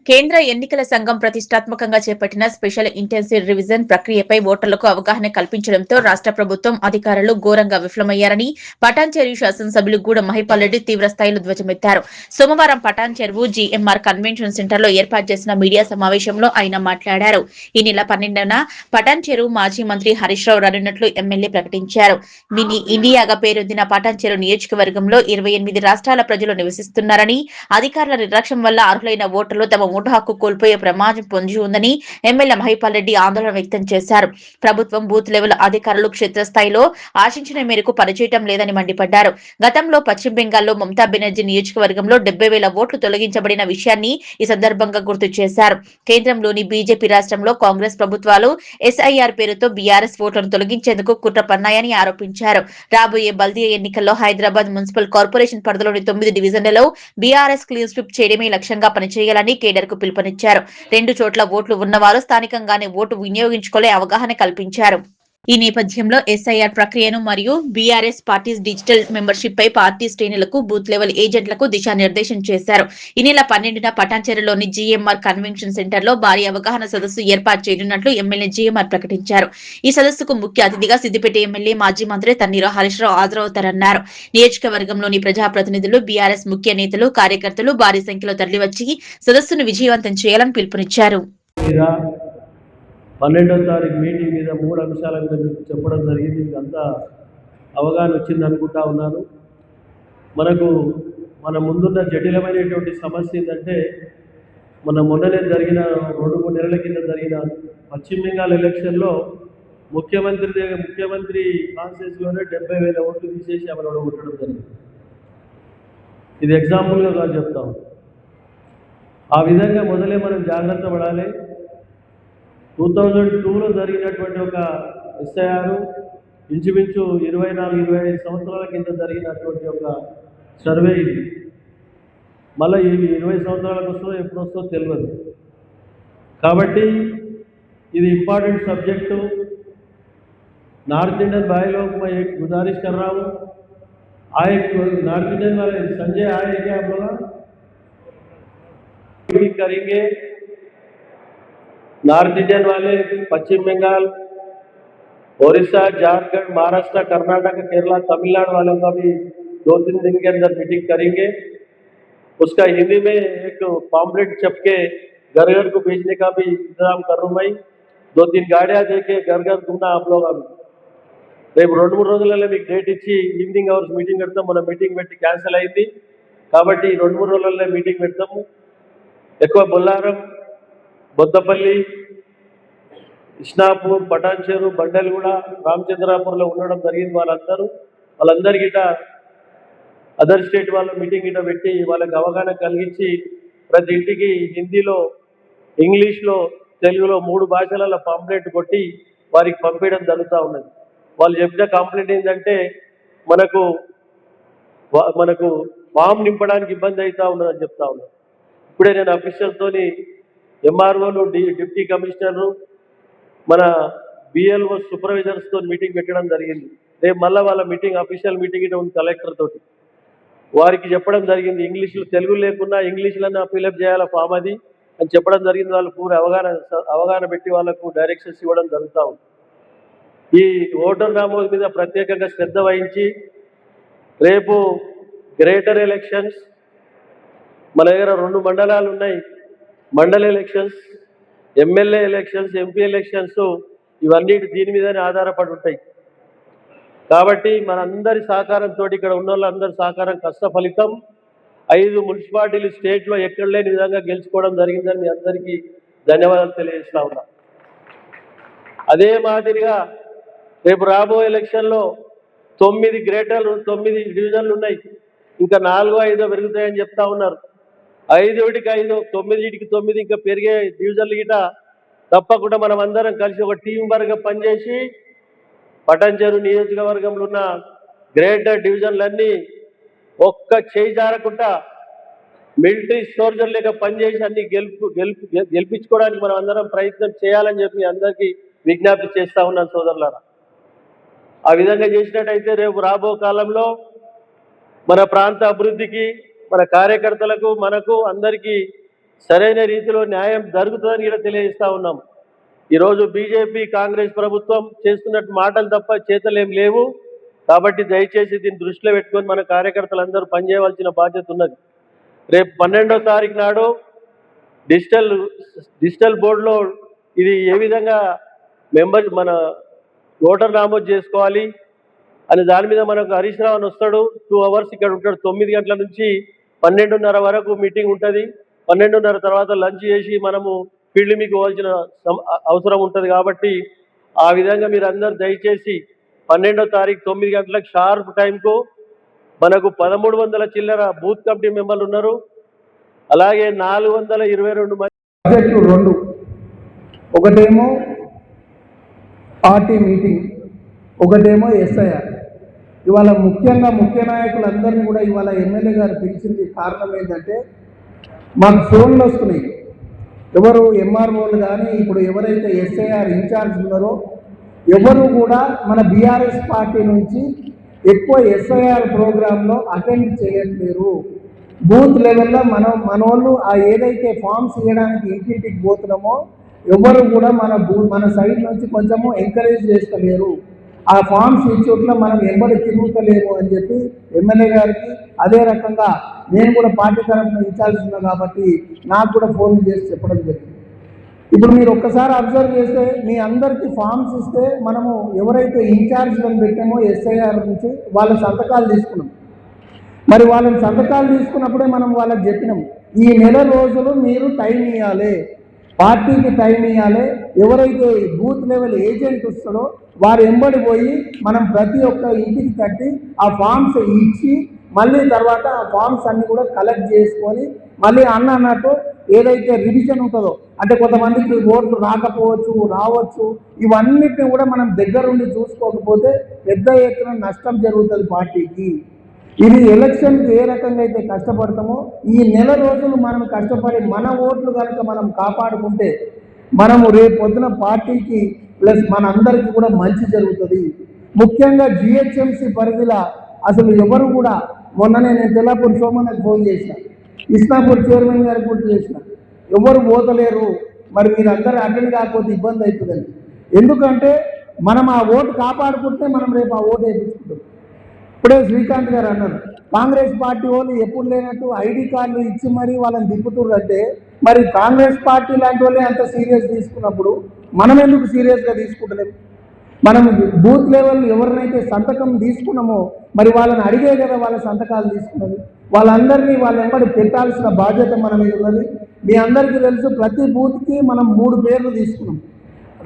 కేంద్ర ఎన్నికల సంఘం ప్రతిష్టాత్మకంగా చేపట్టిన స్పెషల్ ఇంటెన్సివ్ రివిజన్ ప్రక్రియపై ఓటర్లకు అవగాహన కల్పించడంతో రాష్ట ప్రభుత్వం అధికారులు ఘోరంగా విఫలమయ్యారని పటాన్చెరు శాసనసభ్యులు గూడెం మహిపాల్ రెడ్డి తీవ్రస్థాయిలో ధ్వజమెత్తారు. సోమవారం పటాన్చెరు జీఎంఆర్ కన్వెన్షన్ సెంటర్లో ఏర్పాటు చేసిన మీడియా సమావేశంలో ఆయన మాట్లాడారు. ఈ నెల 12న పటాన్చెరు మాజీ మంత్రి హరీష్ రావు రానున్నట్లు ఎమ్మెల్యే ప్రకటించారు. మినీ ఇండియాగా పేరొందిన పటాన్చెరు నియోజకవర్గంలో 28 రాష్ట్రాల ప్రజలు నివసిస్తున్నారని, అధికారుల నిర్లక్ష్యం వల్ల అర్హులైన ఓటర్లు తమ ఓటు హక్కు కోల్పోయే ప్రమాదం పొంచి ఉందని ఎమ్మెల్యే మహిపాల్ రెడ్డి ఆందోళన వ్యక్తం చేశారు. ప్రభుత్వం బూత్ లెవెల్ అధికారులు క్షేత్రస్థాయిలో ఆశించిన మేరకు పనిచేయడం లేదని మండిపడ్డారు. గతంలో పశ్చిమ బెంగాల్లో మమతా బెనర్జీ నియోజకవర్గంలో 70,000 ఓట్లు తొలగించబడిన విషయాన్ని ఈ సందర్భంగా గుర్తు చేశారు. కేంద్రంలోని బీజేపీ రాష్ట్రంలో కాంగ్రెస్ ప్రభుత్వాలు ఎస్ఐఆర్ పేరుతో బీఆర్ఎస్ ఓట్లను తొలగించేందుకు కుట్ర పన్నాయని ఆరోపించారు. రాబోయే బల్దియా ఎన్నికల్లో హైదరాబాద్ మున్సిపల్ కార్పొరేషన్ పరిధిలోని 9 డివిజన్లలో బీఆర్ఎస్ క్లీన్ స్వీప్ చేయడమే లక్ష్యంగా పనిచేయాలని కేడర్ కు పిలుపునిచ్చారు. 2 చోట్ల ఓట్లు ఉన్నవారు స్థానికంగానే ఓటు వినియోగించుకునే అవగాహన కల్పించారు. ఈ నేపథ్యంలో ఎస్ఐఆర్ ప్రక్రియను మరియు బీఆర్ఎస్ పార్టీ డిజిటల్ మెంబర్షిప్ పై పార్టీ శ్రేణులకు బూత్ లెవెల్ ఏజెంట్లకు దిశానిర్దేశం చేశారు. ఈ నెల 12న పటాన్చెరులోని జీఎంఆర్ కన్వెన్షన్ సెంటర్ లో భారీ అవగాహన సదస్సు ఏర్పాటు చేయనున్నట్లు ఎమ్మెల్యే జీఎంఆర్ ప్రకటించారు. ఈ సదస్సుకు ముఖ్య అతిథిగా సిద్దిపేట ఎమ్మెల్యే మాజీ మంత్రి తన్నీరు హరీష్ రావు హాజరవుతారన్నారు. నియోజకవర్గంలోని ప్రజాప్రతినిధులు, బీఆర్ఎస్ ముఖ్య నేతలు, కార్యకర్తలు భారీ సంఖ్యలో తరలివచ్చి సదస్సును విజయవంతం చేయాలని పిలుపునిచ్చారు. 12వ తారీఖు మీటింగ్ మీద 3 అంశాల మీద మీకు చెప్పడం జరిగింది. మీకు అంతా అవగాహన వచ్చింది అనుకుంటా ఉన్నాను. మన ముందున్న జటిలమైనటువంటి సమస్య ఏంటంటే, మొన్ననే జరిగిన 2-3 నెలల కింద జరిగిన పశ్చిమ బెంగాల్ ఎలక్షన్లో ముఖ్యమంత్రి కాన్స్టిట్యూన్సీలోనే 70,000 ఓట్లు తీసేసి ఆమెను ఓడగొట్టడం జరిగింది. ఇది ఎగ్జాంపుల్గా చెప్తాం. ఆ విధంగా మొదలే మనం జాగ్రత్త పడాలి. 2002లో జరిగినటువంటి ఒక ఎస్ఐఆర్ ఇంచుమించు 24-25 సంవత్సరాల కింద జరిగినటువంటి ఒక సర్వే ఇది. మళ్ళీ ఇది 20 సంవత్సరాలకు వస్తుందో ఎప్పుడు వస్తుందో తెలియదు. కాబట్టి ఇది ఇంపార్टेंट सब्जेक्ट। नॉर्थ इंडियन भाई लोग मैं एक गुजारिश कर रहा हूँ, आए नॉर्थ इंडियन वाले संजय आए क्या आप लोग करेंगे? नॉर्थ इंडियन वाले पश्चिम बंगाल, ओडिशा, झारखंड, महाराष्ट्र, कर्नाटक, केरला, तमिलनाडु वालों का भी 2-3 दिन के अंदर मीटिंग करेंगे। उसका हिंदी में एक पॉम्पलेट छप के घर घर को भेजने का भी इंतजाम कर रहा हूँ मैं। 2-3 गाड़ियाँ देके घर घर घूमना आप लोग। రేపు 2-3 రోజులలో మీకు డేట్ ఇచ్చి ఈవినింగ్ అవర్స్ మీటింగ్ పెడతాం. మన మీటింగ్ పెట్టి క్యాన్సిల్ అయింది కాబట్టి 2-3 రోజులలో మీటింగ్ పెడతాము. ఎక్కువ బొల్లారం, బొద్దపల్లి, ఇస్నాపూర్, పటాన్చెరు, బండల్గూడ, రామచంద్రాపూర్లో ఉండడం జరిగింది. వాళ్ళందరికీ అదర్ స్టేట్ వాళ్ళ మీటింగ్ ఇట పెట్టి వాళ్ళకి అవగాహన కలిగించి ప్రతి ఇంటికి హిందీలో, ఇంగ్లీష్లో, తెలుగులో 3 భాషలలో పాంప్లెట్ కొట్టి వారికి పంపించడం జరుగుతూ ఉన్నది. వాళ్ళు చెప్పిన కంప్లైంట్ ఏంటంటే మనకు ఫామ్ నింపడానికి ఇబ్బంది అవుతూ ఉన్నదని చెప్తా ఉన్నారు. ఇప్పుడే నేను అఫీషియల్తోని ఎంఆర్ఓలు, డిప్యూటీ కమిషనరు, మన బిఎల్ఓ సూపర్వైజర్స్తో మీటింగ్ పెట్టడం జరిగింది. రేపు మళ్ళీ వాళ్ళ మీటింగ్, అఫీషియల్ మీటింగ్ ఇటు ఉంది కలెక్టర్ తోటి. వారికి చెప్పడం జరిగింది ఇంగ్లీష్లో, తెలుగు లేకున్నా ఇంగ్లీష్లోనే ఫిలప్ చేయాలి ఫామ్ అది అని చెప్పడం జరిగింది. వాళ్ళు పూర్తి అవగాహన పెట్టి వాళ్ళకు డైరెక్షన్స్ ఇవ్వడం జరుగుతూ ఉంది. ఈ ఓటర్ నమోదు మీద ప్రత్యేకంగా శ్రద్ధ వహించి రేపు గ్రేటర్ ఎలక్షన్స్, మన దగ్గర 2 మండలాలు ఉన్నాయి, మండల elections, MLA elections, MP elections, ఇవన్నీ దీని మీదనే ఆధారపడి ఉంటాయి. కాబట్టి మనందరి సహకారంతో, ఇక్కడ ఉన్న వాళ్ళందరి సహకారం కష్ట ఫలితం 5 మున్సిపాలిటీలు స్టేట్లో ఎక్కడ లేని విధంగా గెలుచుకోవడం జరిగిందని మీ అందరికీ ధన్యవాదాలు తెలియజేస్తా ఉన్నా. అదే మాదిరిగా రేపు రాబోయే ఎలక్షన్లో 9 గ్రేటర్లు, 9 డివిజన్లు ఉన్నాయి. ఇంకా 4-5 పెరుగుతాయని చెప్తా ఉన్నారు. 5కి 5, 9కి 9 ఇంకా పెరిగే డివిజన్లు గిట తప్పకుండా మనం అందరం కలిసి ఒక టీం వర్గా పనిచేసి పటాన్చెరు నియోజకవర్గంలో ఉన్న గ్రేటర్ డివిజన్లన్నీ ఒక్క చేయి జారకుండా మిలిటరీ సోల్జర్ లేక పనిచేసి అన్ని గెలిపించుకోవడానికి మనం అందరం ప్రయత్నం చేయాలని చెప్పి అందరికీ విజ్ఞప్తి చేస్తా ఉన్నాను సోదరులారా. ఆ విధంగా చేసినట్టయితే రేపు రాబో కాలంలో మన ప్రాంత అభివృద్ధికి, మన కార్యకర్తలకు, మనకు అందరికీ సరైన రీతిలో న్యాయం జరుగుతుందని కూడా తెలియజేస్తా ఉన్నాం. ఈరోజు బీజేపీ కాంగ్రెస్ ప్రభుత్వం చేస్తున్నట్టు మాటలు తప్ప చేతలు ఏం లేవు. కాబట్టి దయచేసి దీన్ని దృష్టిలో పెట్టుకొని మన కార్యకర్తలందరూ పనిచేయవలసిన బాధ్యత ఉన్నది. రేపు 12వ తారీఖు నాడు డిజిటల్ బోర్డులో ఇది ఏ విధంగా మన ఓటర్ నమోదు చేసుకోవాలి అని దాని మీద మనకు హరీష్ రావు అని వస్తాడు. 2 hours ఇక్కడ ఉంటాడు. 9 గంటల నుంచి 12:30 వరకు మీటింగ్ ఉంటుంది. 12:30 తర్వాత లంచ్ చేసి మనము ఫీల్డ్ మీకు పోవాల్సిన అవసరం ఉంటుంది. కాబట్టి ఆ విధంగా మీరు అందరూ దయచేసి 12వ తారీఖు 9 గంటలకు షార్ప్ టైంకు మనకు 1300 చిల్లర బూత్ కమిటీ మెంబర్లు ఉన్నారు. అలాగే 422 మంది సబ్జెక్టు 2, ఒకటేమో పార్టీ మీటింగ్, ఒకటేమో ఎస్ఐఆర్. ఇవాళ ముఖ్యంగా ముఖ్య నాయకులందరినీ కూడా ఇవాళ ఎమ్మెల్యే గారు పిలిచింది కారణం ఏంటంటే, మాకు ఫోన్లు వస్తున్నాయి. ఎవరు ఎంఆర్ఓలు కానీ ఇప్పుడు ఎవరైతే ఎస్ఐఆర్ ఇన్ఛార్జ్ ఉన్నారో ఎవరు కూడా మన బీఆర్ఎస్ పార్టీ నుంచి ఎక్కువ ఎస్ఐఆర్ ప్రోగ్రాంలో అటెండ్ చేయట్లేరు. బూత్ లెవెల్లో మన వాళ్ళు ఆ ఏదైతే ఫామ్స్ ఇవ్వడానికి ఇంటింటికి పోతున్నామో ఎవరు కూడా మన సైడ్ నుంచి కొంచెము ఎంకరేజ్ చేస్తలేరు. ఆ ఫామ్స్ ఇచ్చోట్ల మనం ఎంబడి తిరుగుతలేము అని చెప్పి ఎమ్మెల్యే గారికి, అదే రకంగా నేను కూడా పార్టీ తరఫున ఇన్ఛార్జ్ ఉన్నా కాబట్టి నాకు కూడా ఫోన్ చేసి చెప్పడం జరిగింది. ఇప్పుడు మీరు ఒక్కసారి అబ్జర్వ్ చేస్తే మీ అందరికీ ఫామ్స్ ఇస్తే మనము ఎవరైతే ఇన్ఛార్జ్లను పెట్టామో ఎస్ఐఆర్ నుంచి వాళ్ళ సంతకాలు తీసుకున్నాం. మరి వాళ్ళని సంతకాలు తీసుకున్నప్పుడే మనం వాళ్ళకి చెప్పినాం, ఈ నెల రోజులు మీరు టైం ఇవ్వాలి, పార్టీకి టైం ఇవ్వాలి. ఎవరైతే బూత్ లెవెల్ ఏజెంట్ వస్తాడో వారు ఎంబడి పోయి మనం ప్రతి ఒక్క ఇంటికి కట్టి ఆ ఫామ్స్ ఇచ్చి మళ్ళీ తర్వాత ఆ ఫామ్స్ అన్ని కూడా కలెక్ట్ చేసుకొని మళ్ళీ అన్నట్టు ఏదైతే రివిజన్ ఉంటుందో, అంటే కొంతమందికి ఓట్లు రాకపోవచ్చు, రావచ్చు, ఇవన్నిటిని కూడా మనం దగ్గరుండి చూసుకోకపోతే పెద్ద ఎత్తున నష్టం జరుగుతుంది పార్టీకి. ఇది ఎలక్షన్కి ఏ రకంగా అయితే కష్టపడతామో ఈ నెల రోజులు మనం కష్టపడి మన ఓట్లు కనుక మనం కాపాడుకుంటే మనము రేపు పొద్దున పార్టీకి ప్లస్ మనందరికీ కూడా మంచి జరుగుతుంది. ముఖ్యంగా జిహెచ్ఎంసీ పరిధిలో అసలు ఎవరు కూడా, మొన్ననే నేను తెల్లాపూర్ సోమన్నకు ఫోన్ చేసిన, ఇస్నాపూర్ చైర్మన్ గారికి కూడా చేసిన, ఎవరు పోతలేరు, మరి మీరు అందరూ అటెండ్ కాకపోతే ఇబ్బంది అవుతుందని. ఎందుకంటే మనం ఆ ఓటు కాపాడుకుంటే మనం రేపు ఆ ఓటు వేయించుకుంటాం. ఇప్పుడే శ్రీకాంత్ గారు అన్నారు, కాంగ్రెస్ పార్టీ వాళ్ళు ఎప్పుడు లేనట్టు ఐడి కార్డులు ఇచ్చి మరీ వాళ్ళని దిప్పుతుర్రంటే, మరి కాంగ్రెస్ పార్టీ లాంటి వాళ్ళే అంత సీరియస్ తీసుకున్నప్పుడు మనం ఎందుకు సీరియస్గా తీసుకుంటలేము? మనం బూత్ లెవెల్ ఎవరినైతే సంతకం తీసుకున్నామో మరి వాళ్ళని అడిగే కదా వాళ్ళ సంతకాలు తీసుకున్నది. వాళ్ళందరినీ వాళ్ళ వెంబడి పెట్టాల్సిన బాధ్యత మన మీద ఉన్నది. మీ అందరికీ తెలుసు, ప్రతి బూత్కి మనం 3 పేర్లు తీసుకున్నాం.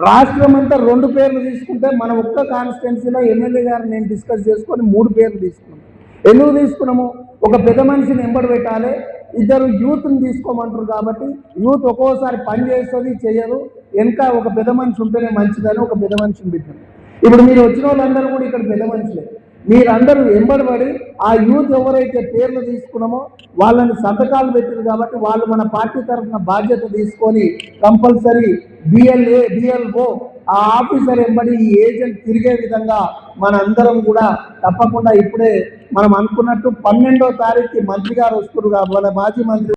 రాష్ట్రం అంతా 2 పేర్లు తీసుకుంటే మనం ఒక్క కాన్స్టిట్యున్సీలో ఎమ్మెల్యే గారు నేను డిస్కస్ చేసుకొని 3 పేర్లు తీసుకున్నాం. ఎందుకు తీసుకున్నాము? ఒక పెద్ద మనిషిని ఎంబడి పెట్టాలి, 2 యూత్ని తీసుకోమంటారు కాబట్టి యూత్ ఒక్కోసారి పని చేస్తుంది, చేయదు, వెనక ఒక పెద్ద మనిషి ఉంటేనే మంచిదని ఒక పెద్ద మనిషిని పెట్టారు. ఇప్పుడు మీరు వచ్చిన వాళ్ళందరూ కూడా ఇక్కడ పెద్ద మనుషులే. మీరందరూ ఎంబడబడి ఆ యూత్ ఎవరైతే పేర్లు తీసుకున్నామో వాళ్ళని సంతకాలు పెట్టారు కాబట్టి వాళ్ళు మన పార్టీ తరఫున బాధ్యత తీసుకొని కంపల్సరీ బిఎల్ఓ ఆ ఆఫీసర్ ఎంబడి ఈ ఏజెంట్ తిరిగే విధంగా మనందరం కూడా తప్పకుండా ఇప్పుడే మనం అనుకున్నట్టు 12వ తారీఖుకి మంత్రి గారు వస్తున్నారు, వాళ్ళ మాజీ మంత్రి